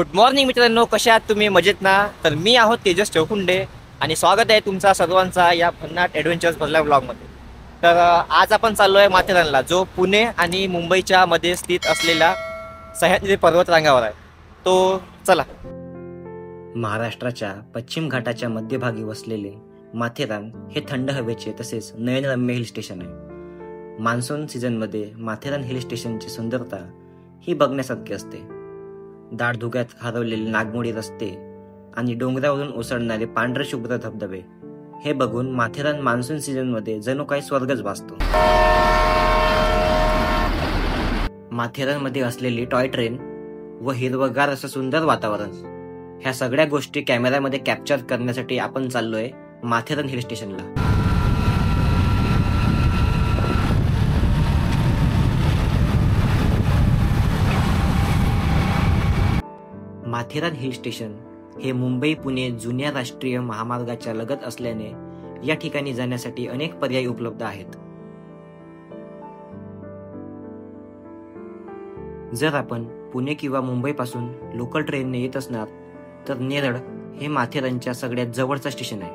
Good morning मित्रांनो, कशा आहात तुम्ही? मजेत ना? तर मी आहोत तेजस चौकुंडे आणि स्वागत आहे तुमचा सर्वांचा या भन्नाट ॲडव्हेंचर्स मधल्या ब्लॉगमध्ये. तर आज आपण चाललो आहे माथेरानला, जो पुणे आणि मुंबईच्या मध्ये स्थित असलेला सह्याद्री पर्वतरांगावर आहे. तो चला. महाराष्ट्राच्या पश्चिम घाटाच्या मध्यभागी वसलेले माथेरान हे थंड हवेचे तसेच नयनरम्य हिल स्टेशन आहे. मान्सून सीझनमध्ये माथेरान हिल स्टेशनची सुंदरता ही बघण्यासारखी असते. दाट धुक्यात हरवलेले नागमोडी रस्ते आणि डोंगरावरून उसळणारे पांढरे शुभ्र धबधबे हे बघून माथेरान मान्सून सीझनमध्ये जणू काही स्वर्गच भासतो. माथेरानमध्ये असलेली टॉय ट्रेन व हिरवगार असं सुंदर वातावरण, ह्या सगळ्या गोष्टी कॅमेऱ्यामध्ये कॅप्चर करण्यासाठी आपण चाललोय माथेरान हिल स्टेशनला. माथेरान हिल स्टेशन हे मुंबई पुणे जुन्या राष्ट्रीय महामार्गाच्या लगत असल्याने या ठिकाणी जाण्यासाठी अनेक पर्याय उपलब्ध आहेत. जर आपण पुणे किंवा मुंबई पासून लोकल ट्रेनने येत असणार तर नेरळ हे माथेरानच्या सगळ्यात जवळचा स्टेशन आहे.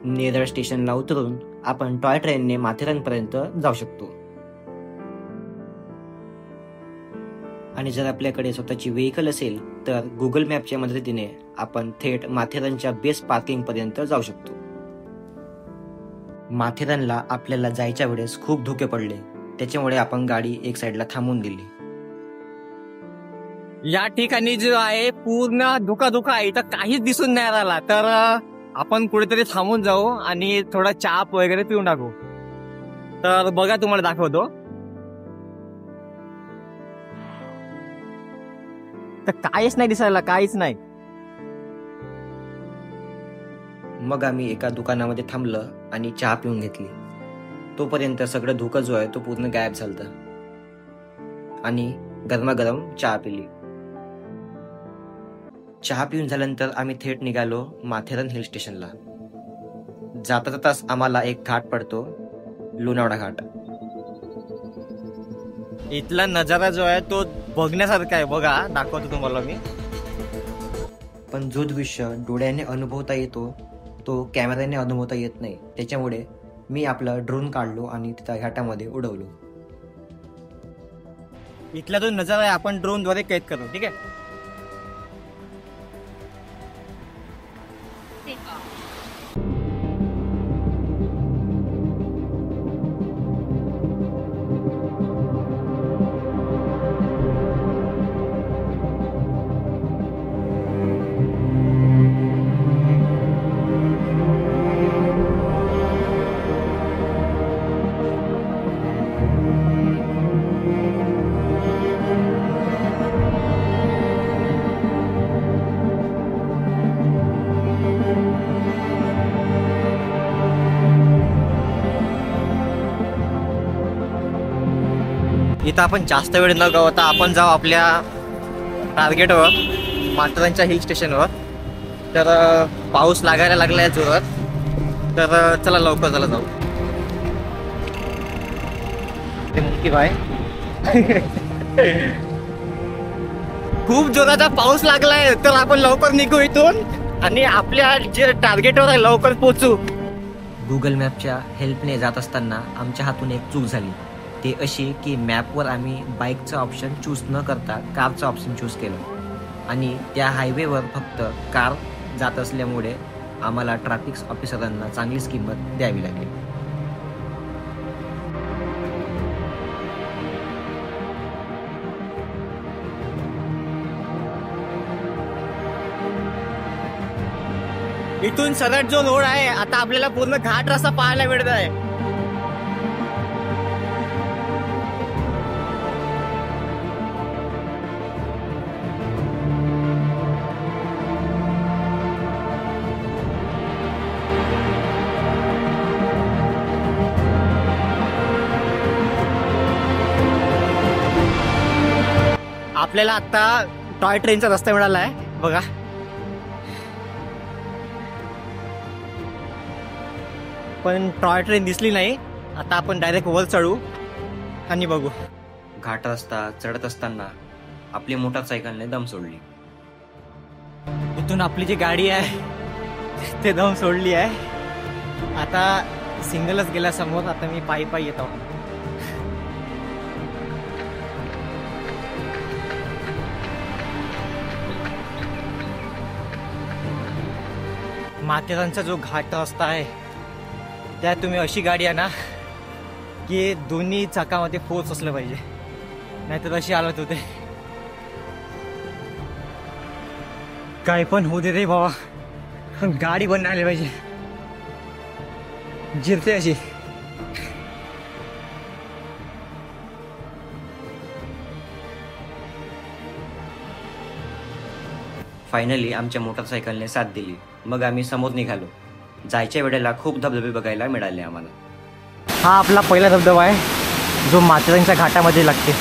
नेरळ स्टेशनला उतरून आपण टॉय ट्रेनने माथेरानपर्यंत जाऊ शकतो. आणि जर आपल्याकडे स्वतःची व्हेकल असेल तर गुगल मॅपच्या मदतीने आपण थेट माथेरानच्या बेस्ट पार्किंग पर्यंत जाऊ शकतो. माथेरानला आपल्याला जायच्या वेळेस खूप धुके पडले, त्याच्यामुळे आपण गाडी एक साईडला थांबवून दिली. या ठिकाणी जो आहे पूर्ण धुका आहे, इथं काहीच दिसून नाही राहिला. तर आपण कुठेतरी थांबून जाऊ आणि थोडा चहा वगैरे पिऊन टाकू. तर बघा, तुम्हाला दाखवतो. तर काहीच नाही दिसायला, काहीच नाही. मग आम्ही एका दुकानामध्ये थांबलं आणि चहा पिऊन घेतली. तोपर्यंत सगळं धुकं जो आहे तो पूर्ण गायब झालं आणि गरमागरम चहा पिली. चहा पिऊन झाल्यानंतर आम्ही थेट निघालो माथेरान हिल स्टेशनला. जाता जाताच आम्हाला एक घाट पडतो, लोणावळा घाट. इथला नजारा जो आहे तो बघण्यासारखा आहे. बघा, दाखवतो तुम्हाला मी. पण जो दृश्य डोळ्याने अनुभवता येतो तो कॅमेऱ्याने अनुभवता येत नाही. त्याच्यामुळे मी आपला ड्रोन काढलो आणि त्या घाटामध्ये उडवलो. इथला जो नजारा आहे आपण ड्रोन द्वारे कैद करू. ठीक आहे. इथं आपण जास्त वेळ न गवता आपण जाऊ आपल्या टार्गेटवर, माथेरानच्या हिल स्टेशनवर. तर पाऊस लागायला लागलाय जोरात. तर चला लवकर जाऊ. ते मुमकी भाई खूप जोराचा पाऊस लागलाय, तर आपण लवकर निघू इथून आणि आपल्या जे टार्गेटवर आहे लवकर पोहोचू. गुगल मॅपच्या हेल्पने जात असताना आमच्या हातून एक चूक झाली. ते अशी की मॅपवर आम्ही बाईकचा ऑप्शन चूज न करता कारचा ऑप्शन चूज केलं आणि त्या हायवेवर फक्त कार जात असल्यामुळे आम्हाला ट्रॅफिक ऑफिसरांना चांगलीच किंमत द्यावी लागली. इथून सरळ जो रोड आहे, आता आपल्याला पूर्ण घाट रस्ता पाहायला मिळत आहे. आपल्याला आता टॉय ट्रेनचा रस्ता मिळाला आहे. बघा, पण टॉय ट्रेन दिसली नाही. आता आपण डायरेक्ट वर चढू आणि बघू. घाट रस्ता चढत असताना आपली मोटारसायकलने दम सोडली. इथून आपली जी गाडी आहे ते दम सोडली आहे. आता सिंगलच गेल्या समोर. आता मी पायी पायी येतो. माथेरानचा जो घाट रस्ता आहे त्यात तुम्ही अशी गाडी आहे ना की दोन्ही चाकामध्ये फोर्स असलं पाहिजे, नाहीतर अशी हालत होते. काय पण होऊ दे रे बाबा, पण गाडी बंद आली पाहिजे. जिरते अशी. फायनली आमच्या मोटारसायकलने साथ दिली. मग आम्ही समोर निघालो. जायच्या वेळेला खूप धबधबे बघायला मिळाले आम्हाला. हा आपला पहिला धबधबा आहे जो माथेरानच्या घाटामध्ये लागते.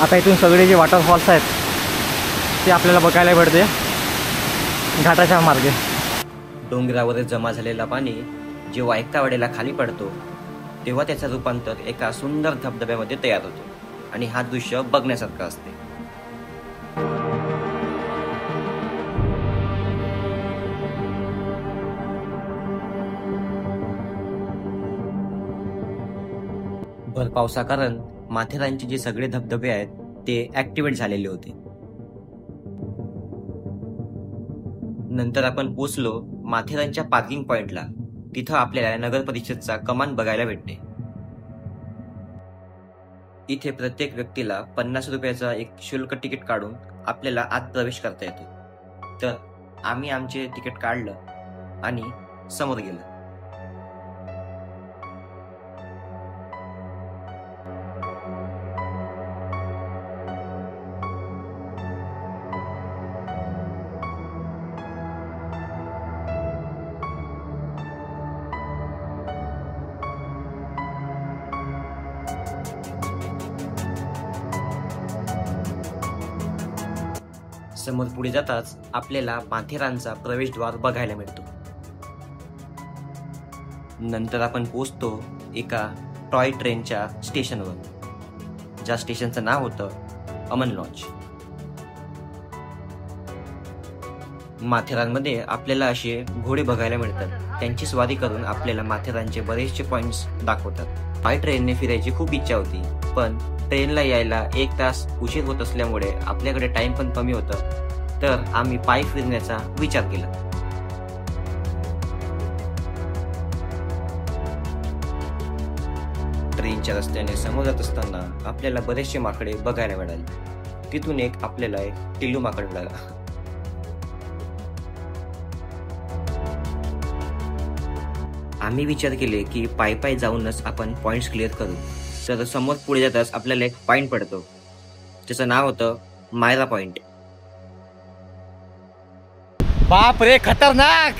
आता इथून सगळे जे वॉटरफॉल्स आहेत ते आपल्याला बघायला मिळते घाटाच्या मार्गे. डोंगरावर जमा झालेला पाणी जेव्हा एका वेळेला खाली पडतो तेव्हा त्याचं रूपांतर एका सुंदर धबधब्यामध्ये तयार होतो आणि हा दृश्य बघण्यासारखं असते. भर पावसाकारण माथेरानचे जे सगळे धबधबे आहेत ते ऍक्टिव्हेट झालेले होते. नंतर आपण पोचलो माथेरानच्या पार्किंग पॉइंटला. तिथं आपल्याला नगर परिषदचा कमान बघायला भेटते. इथे प्रत्येक व्यक्तीला 50 रुपयाचा एक शुल्क तिकीट काढून आपल्याला आत प्रवेश करता येतो. तर आम्ही आमचे तिकीट काढलं आणि समोर गेलो. समोर पुढे जाताच आपल्याला माथेरानचा प्रवेशद्वार बघायला मिळतो. नंतर आपण पोहोचतो एका टॉय ट्रेनच्या स्टेशनवर, ज्या स्टेशनचं नाव होतं अमन लॉज. माथेरानमध्ये आपल्याला असे घोडे बघायला मिळतात. त्यांची स्वारी करून आपल्याला माथेरानचे बरेचसे पॉइंट्स दाखवतात. टॉय ट्रेनने फिरायची खूप इच्छा होती, पण ट्रेनला यायला 1 तास उशीर होत असल्यामुळे आपल्याकडे टाइम पण कमी होतं. तर आम्ही पायी फिरण्याचा विचार केला. ट्रेनच्या रस्त्याने समोर जात असताना आपल्याला बरेचसे माकडे बघायला मिळाले. तिथून एक आपल्याला एक टिल्लू माकड मिळाला. आम्ही विचार केले की पायी पायी जाऊनच आपण पॉइंट्स क्लिअर करू. तर समोर पुढे जाताच आपल्याला एक पॉइंट पडतो, त्याचं नाव होतं मायरा पॉइंट. बाप रे, खतरनाक.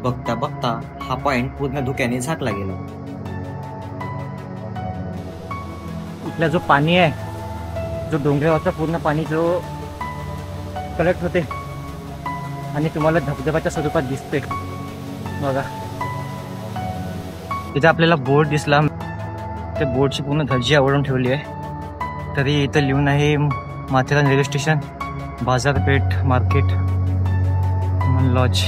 बघता बघता हा पॉइंट पूर्ण धुक्याने झाकला गेला. इथला जो पाणी आहे, जो डोंगरावरचा पूर्ण पाणी जो कलेक्ट होते आणि तुम्हाला धबधब्याच्या स्वरूपात दिसते बघा. इथे आपल्याला बोर्ड दिसला. त्या बोर्डची पूर्ण धज्जी आवडून ठेवली आहे. तरी इथं लिहून आहे माथेरान रेल्वे स्टेशन, बाजारपेठ, मार्केट, अमन लॉज.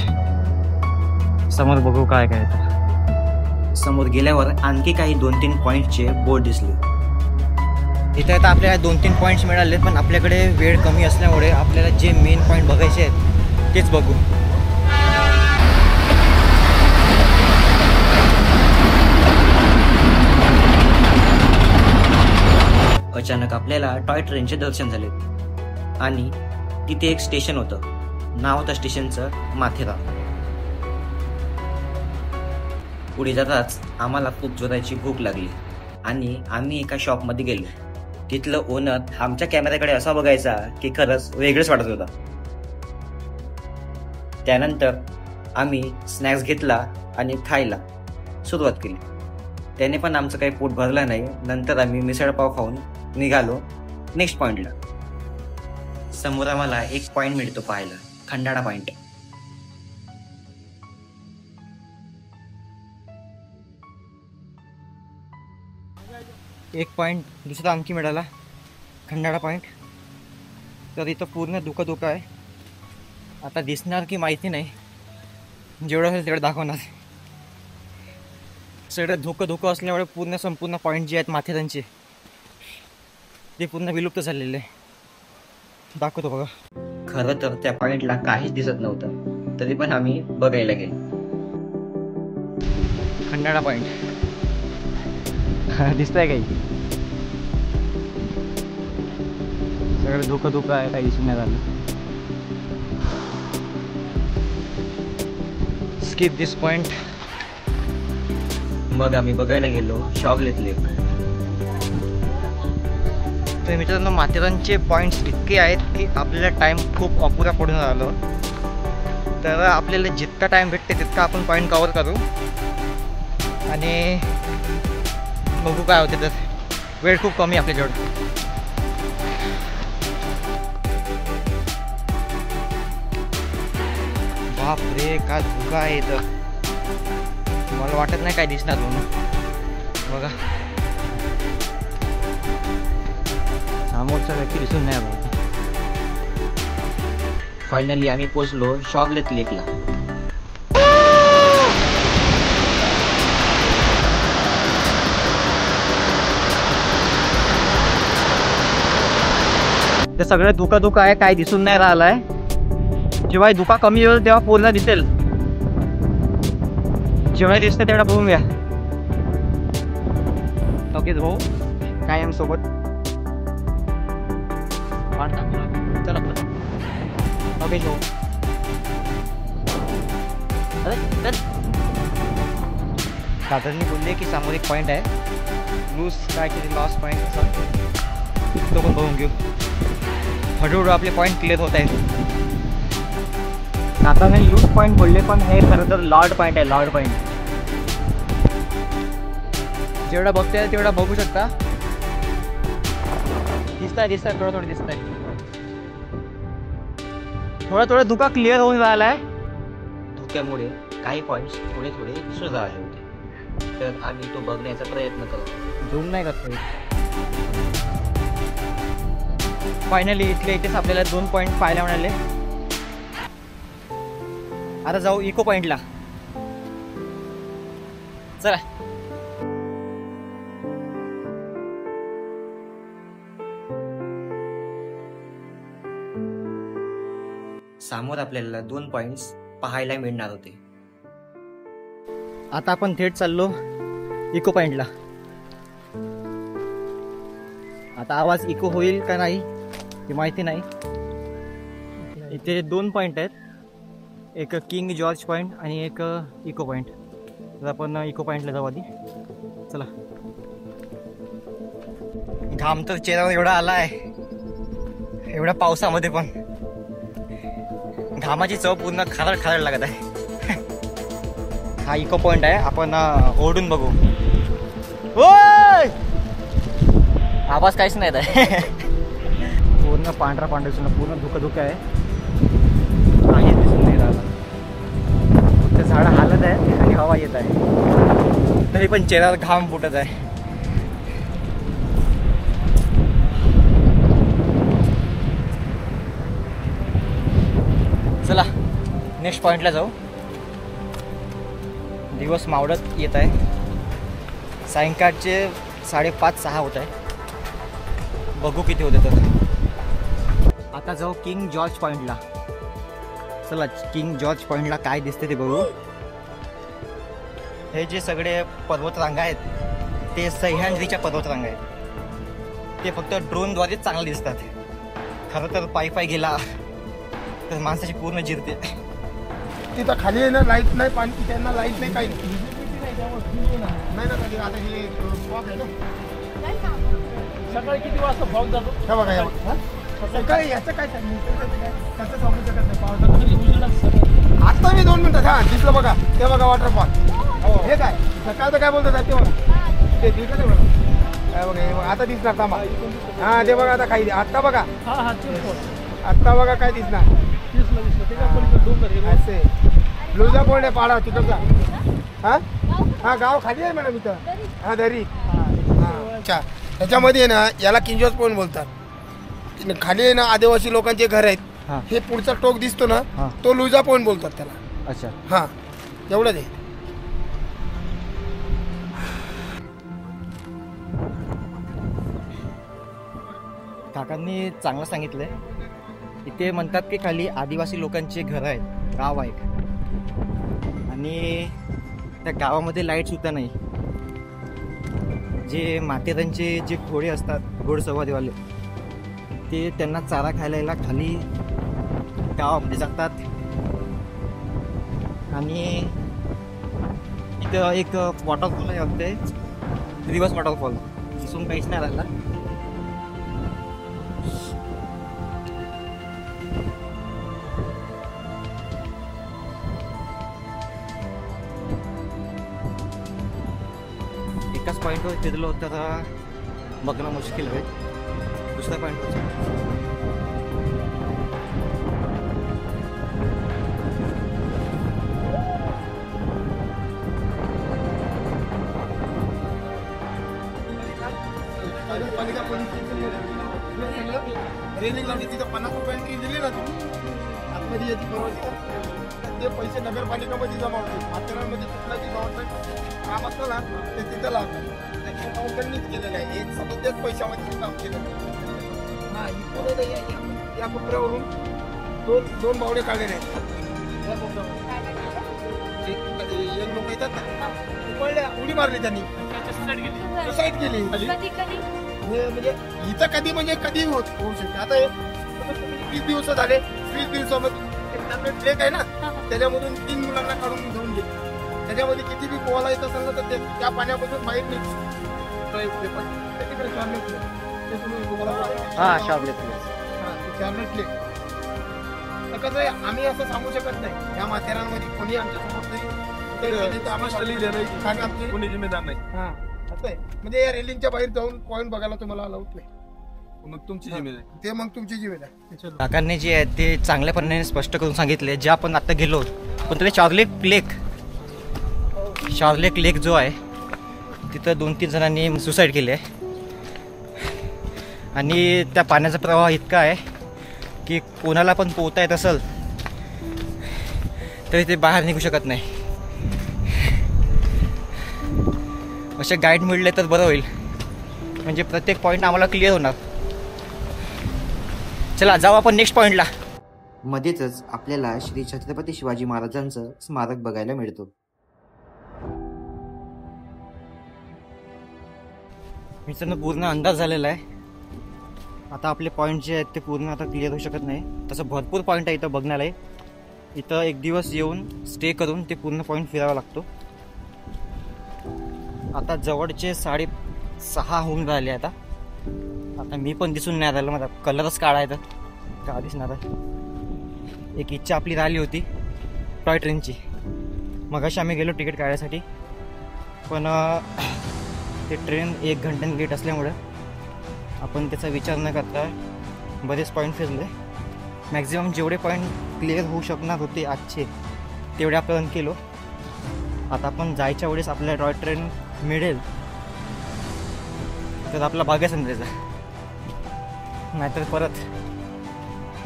समोर बघू काय काय. समोर गेल्यावर आणखी काही 2-3 पॉइंटचे बोर्ड दिसले. इथे आता आपल्याला 2-3 पॉईंट्स मिळाले, पण आपल्याकडे वेळ कमी असल्यामुळे आपल्याला जे मेन पॉईंट बघायचे आहेत तेच बघू. अचानक आपल्याला टॉय ट्रेनचे दर्शन झाले आणि तिथे एक स्टेशन होतं. नाव होतं स्टेशनचं माथेरान. पुढे जाताच आम्हाला खूप जोराची भूक लागली आणि आम्ही एका शॉपमध्ये गेलो. तिथलं ओनर आमच्या कॅमेऱ्याकडे असा बघायचा की खरंच वेगळंच वाटत होता. त्यानंतर आम्ही स्नॅक्स घेतला आणि खायला सुरुवात केली. त्याने पण आमचं काही पोट भरलं नाही. नंतर आम्ही मिसळपाव खाऊन निघालो नेक्स्ट पॉइंटला. समोर आम्हाला एक पॉइंट मिळतो पाहायला. खंडाळा पॉइंट. एक पॉईंट दुसरा आणखी मिळाला, खंडाळा पॉईंट. तर इथं पूर्ण धुकं आहे. आता दिसणार की माहिती नाही, जेवढं असेल तेवढं दाखवणार. सगळं धुकं असल्यामुळे पूर्ण संपूर्ण पॉईंट जे आहेत माथेरानचे ते पूर्ण विलुप्त झालेले आहे. दाखवतो बघा. खरं तर त्या पॉइंटला काहीच दिसत नव्हतं, तरी पण आम्ही बघायला गेलो. खंडाळा पॉईंट दिसतंय काही? सगळं धुकं आहे, काही दिसून नाही झालं. स्किप दिस पॉइंट. मग आम्ही बघायला गेलो शॉगलेट लेक. तर मित्रांनो, माथेरानचे पॉईंट्स इतके आहेत की आपल्याला टाईम खूप अपुरा पडून राहिलो. तर आपल्याला जितका टाईम भेटते तितका आपण पॉईंट कवर करू आणि बघू काय होते. तर वेळ खूप कमी आपल्याजवळ. बाप रे, काय धुका आहे इथं. मला वाटत नाही काय दिसणार म्हणून. बघा, समोरचा व्यक्ती दिसून नाही बघा. फायनली आम्ही पोहोचलो शॉगलेट लेकला. ते सगळं धुका आहे, काय दिसून नाही राहिलाय. जेव्हा धुका कमी होईल तेव्हा पूर्ण दिसेल. जेवढा दिसतं तेवढा बघून घ्या. ओके भाऊ, कायम सोबत. चला ओके भाऊ. दादांनी बोलले की समोर एक पॉईंट आहे, लूज काय की लॉस पॉईंट असा, तो पण बघून घेऊ. हळूहळू आपले पॉईंट क्लिअर होत आहेत. आता नाही लूज पॉईंट बोलले, पण हे खरं तर लॉर्ड पॉईंट आहे. लॉर्ड पॉईंट जेवढा बघताय तेवढा बघू शकता. दिसतंय थोडं दिसतंय. थोडा धुका क्लिअर होऊन राहिला आहे. धुक्यामुळे काही पॉइंट्स थोडे दिसून राहिले होते, तर आम्ही तो बघण्याचा प्रयत्न करतो. झूम नाही करतोय. फायनली इथेच आपल्याला 2 पॉईंट पाहायला मिळाले. आता जाऊ इको पॉइंटला. चला. समोर आपल्याला 2 पॉइंट्स पाहायला मिळणार होते. आता आपण थेट चाललो इको पॉइंटला. आता आवाज इको होईल का नाही हे माहिती नाही. इथे 2 पॉइंट आहेत, एक किंग जॉर्ज पॉइंट आणि एक इको पॉइंट. तर आपण इको पॉइंटला जाऊ आधी. चला. घाम तर चेहऱ्यावर एवढा आला आहे, एवढ्या पावसामध्ये पण घामाची चव पूर्ण खारड लागत आहे. हा इको पॉइंट आहे, आपण ओढून बघू. ओय, आवाज काहीच नाही आहे. पूर्ण पांढरा पूर्ण धुकं आहे. काहीच दिसून नाही राहिला. फक्त झाडं हालत आहे आणि हवा येत आहे, तरी पण चेहऱ्यावर घाम फुटत आहे. चला नेक्स्ट पॉइंटला जाऊ. दिवस मावळत येत आहे. सायंकाळचे 5:30-6 होत आहे. बघू किती होते. तर आता जाऊ किंग जॉर्ज पॉइंटला. चला किंग जॉर्ज पॉइंटला काय दिसते ते बघू. हे जे सगळे पर्वतरांगा आहेत ते सह्याद्रीच्या पर्वतरांगा आहेत. ते फक्त ड्रोनद्वारेच चांगले दिसतात. खरं तर पायी गेला तर माणसाची पूर्ण जिरते. तिथं खाली आहे ना, लाईट नाही, पाणी त्यांना लाईट नाही, काही नाही ना. कधी आता हे फॉग आहे ना. सकाळी किती वाजता फॉग जातो हे बघा. सकाळी याचं काय त्याचं सांगू शकत नाही. पावसात आता मी 2 मिनिटात हा दिसलं बघा. ते बघा वॉटरफॉल. हे काय सकाळचं काय बोलतात ते बघा. ते दिसलं ते बघा. काय बघा आता दिसणार थांबा. हा ते बघा आता काही. आत्ता बघा, आत्ता बघा काय दिसणार. असे लुजा पॉइंट आहे पाडा तिकडचा. हा हा गाव खाली आहे मॅडम इथं. हा दरी. अच्छा त्याच्यामध्ये आहे ना याला किंजोस पॉइंट बोलतात. खाली आहे ना आदिवासी लोकांचे घर आहेत. हे पुढचा टोक दिसतो ना तो लुजा पॉइंट बोलतात त्याला. अच्छा हा एवढंच आहे. काकांनी चांगलं सांगितलंय. इथे म्हणतात की खाली आदिवासी लोकांचे घर आहेत, गाव आहे आणि त्या गावामध्ये लाईट सुद्धा नाही. जे माथेरानचे जे घोडे असतात घोडसवारीवाले ते त्यांना चारा खायला यायला खाली गावामध्ये जातात. आणि इथं एक वॉटरफॉल आहे वाटते, रिव्हर्स वॉटरफॉल. दिसून काहीच नाही राहिला. एकाच पॉईंटवर फिरलो तर बघणं मुश्किल आहे. दुसऱ्या पॉईंटवर रेलिंग लावली तिथं 50 रुपयांची दिली ना तुम्ही आतमध्ये याची परवानगी ते पैसे नगरपालिकामध्ये जमा होते. माथेरानमध्ये कुठलाही गव्हर्नमेंट काम असतं ना ते तिथं लावतात. गव्हर्नमेंटनीच केलेलं आहे. हे सगळं त्याच पैशामध्ये काम केलेलं आहे. हा इकडे या कोपऱ्यावरून दोन बावडे काढलेले आहेत. या कोपऱ्यावर एक लोक येतात ना उकळल्या उडी मारली त्यांनी सुसाईड केली. हे म्हणजे इथं कधी म्हणजे कधी होऊ शकते. आता 20 दिवस झाले. 20 दिवसामध्ये टॅबलेट लेक आहे ना त्याच्यामधून 3 मुलांना काढून घेऊन गेले. त्याच्यामध्ये किती बी पोहाला येत असेल ना तर त्या पाण्यामधून बाहेर नाही. शार्लेट लेक कसं आहे आम्ही असं सांगू शकत नाही. या माथेरानमध्ये कोणी आमच्या समोर तरी कोणी जिम्मेदार नाही. हा असं आहे म्हणजे या रेलिंगच्या बाहेर जाऊन पॉईंट बघायला तुम्हाला अलाउड नाही. मग तुमची जिम्मेदारी ते मग तुमची जिम्मेदारी. काकांनी जे आहे ते चांगल्या स्पष्ट करून सांगितले. जे आपण आता गेलो पण ते शार्लेट लेक जो आहे तिथं 2-3 जणांनी सुसाईड केली आहे. आणि त्या पाण्याचा प्रवाह इतका आहे की कोणाला पण पोहता येत असेल तरी ते बाहेर निघू शकत नाही. असे गाईड मिळले तर बरं होईल म्हणजे प्रत्येक पॉईंट आम्हाला क्लिअर होणार. चला जाऊ आपण नेक्स्ट पॉईंटला. मध्येच आपल्याला श्री छत्रपती शिवाजी महाराजांचं स्मारक बघायला मिळतो. मित्रांनो पूर्ण अंदाज झालेला आहे. आता आपले पॉईंट जे आहेत ते पूर्ण आता क्लिअर होऊ शकत नाही. तसं भरपूर पॉईंट आहे इथं बघण्याला. इथं एक दिवस येऊन स्टे करून ते पूर्ण पॉईंट फिरावा लागतो. आता जवळचे 6:30 होऊन राहिले. आता मी पण दिसून नाही राहिलं. माझा कलरच काळा आहे तर का दिसणार आहे. एक इच्छा आपली राहिली होती टॉय ट्रेनची. मगाशी आम्ही गेलो तिकीट काढायसाठी पण ते ट्रेन 1 घंट्याने लेट असल्यामुळे आपण त्याचा विचार न करता बरेच पॉईंट फिरले. मॅक्झिमम जेवढे पॉईंट क्लिअर होऊ शकणार होते आजचे तेवढे आपण केलो. आता आपण जायच्या वेळेस आपल्याला टॉय ट्रेन मिळेल तर आपला भाग्य समजायचा. नाहीतर परत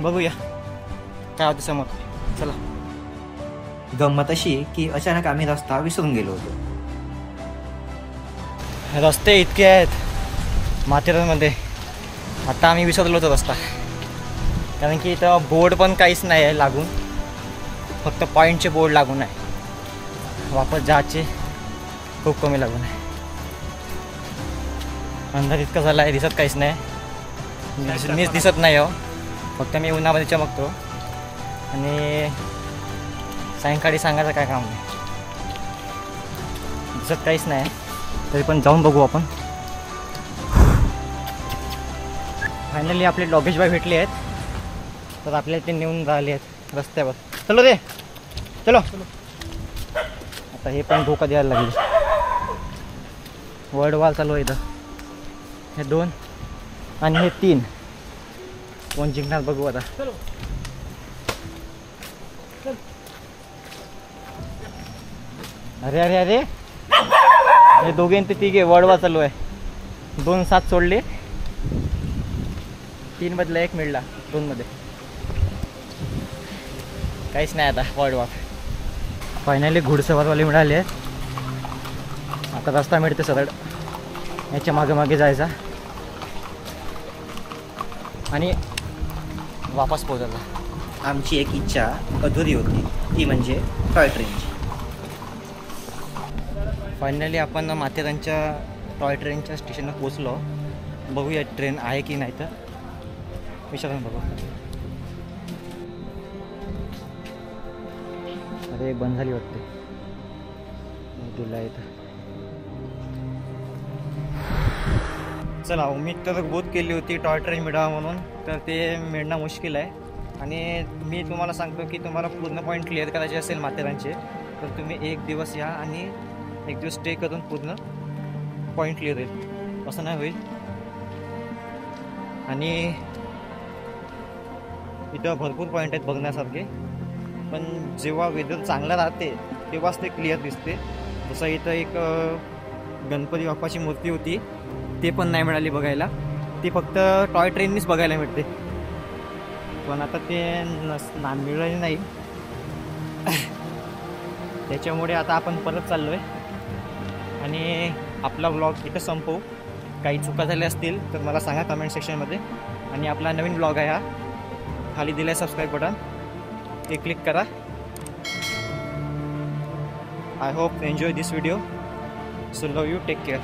बघूया काय होतं समोर. चला. गंमत अशी की अचानक आम्ही रस्ता विसरून गेलो होतो. रस्ते इतके आहेत माथेरानमध्ये. आता आम्ही विसरलो होतो रस्ता कारण की इथं बोर्ड पण काहीच नाही आहे लागून. फक्त पॉईंटचे बोर्ड लागून आहे. वापस जायचे खूप कमी लागून आहे. अंधार इतका झाला आहे दिसत काहीच नाही. मीच दिसत नाही हो. फक्त मी उन्हामध्ये चमकतो आणि सायंकाळी सांगायचं काय काम नाही. दिसत काहीच नाही तरी पण जाऊन बघू आपण. फायनली आपले डॉगेश बाय भेटले आहेत तर आपल्याला ते नेऊन राहिले आहेत रस्त्यावर. चलो रे चलो. आता हे पण धोका द्यायला लागले. वर्ल्ड वॉर चालू आहे इथं. हे 2 आणि हे 3 कोण जिंकणार बघू आता. अरे अरे अरे हे दोघे ते तिघे वडवा चालू आहे. 2 7 सोडले, 3 मधला 1 मिळला, 2 मध्ये काहीच नाही. आता वडवा फायनली घुडसवारवाले मिळाले आहेत. आता रस्ता मिळते सरळ, याच्या मागे मागे जायचा आणि वापस पोहोचायला. आमची एक इच्छा अधुरी होती, ती म्हणजे टॉय ट्रेनची. फायनली आपण माथेरानच्या टॉय ट्रेनच्या स्टेशनला पोचलो. बघूया ट्रेन आहे की नाही तर विचारून बघू. अरे बंद झाली वाटते. तुला इथं चला, उम्मीद तर बहुत केली होती टॉय ट्रेन मिळावा म्हणून, तर ते मिळणं मुश्किल आहे. आणि मी तुम्हाला सांगतो की तुम्हाला पूर्ण पॉईंट क्लिअर करायचे असेल माथेरानचे तर तुम्ही 1 दिवस या आणि 1 दिवस स्टे करून पूर्ण पॉईंट क्लिअर होईल, असं नाही होईल. आणि इथं भरपूर पॉईंट आहेत बघण्यासारखे, पण जेव्हा वेदर चांगला राहते तेव्हाच ते क्लिअर दिसते. जसं इथं एक गणपती बाप्पाची मूर्ती होती, ते पण नाही मिळाली बघायला. ती फक्त टॉय ट्रेननीच बघायला मिळते, पण आता ते मिळाली नाही. त्याच्यामुळे आता आपण परत चाललो आहे आणि आपला व्लॉग इथं संपवू. काही चुका झाल्या असतील तर मला सांगा कमेंट सेक्शनमध्ये. आणि आपला नवीन व्लॉग आहे हा, खाली दिला आहे सबस्क्राईब बटन, ते क्लिक करा. I hope enjoy this video. So love you, take care.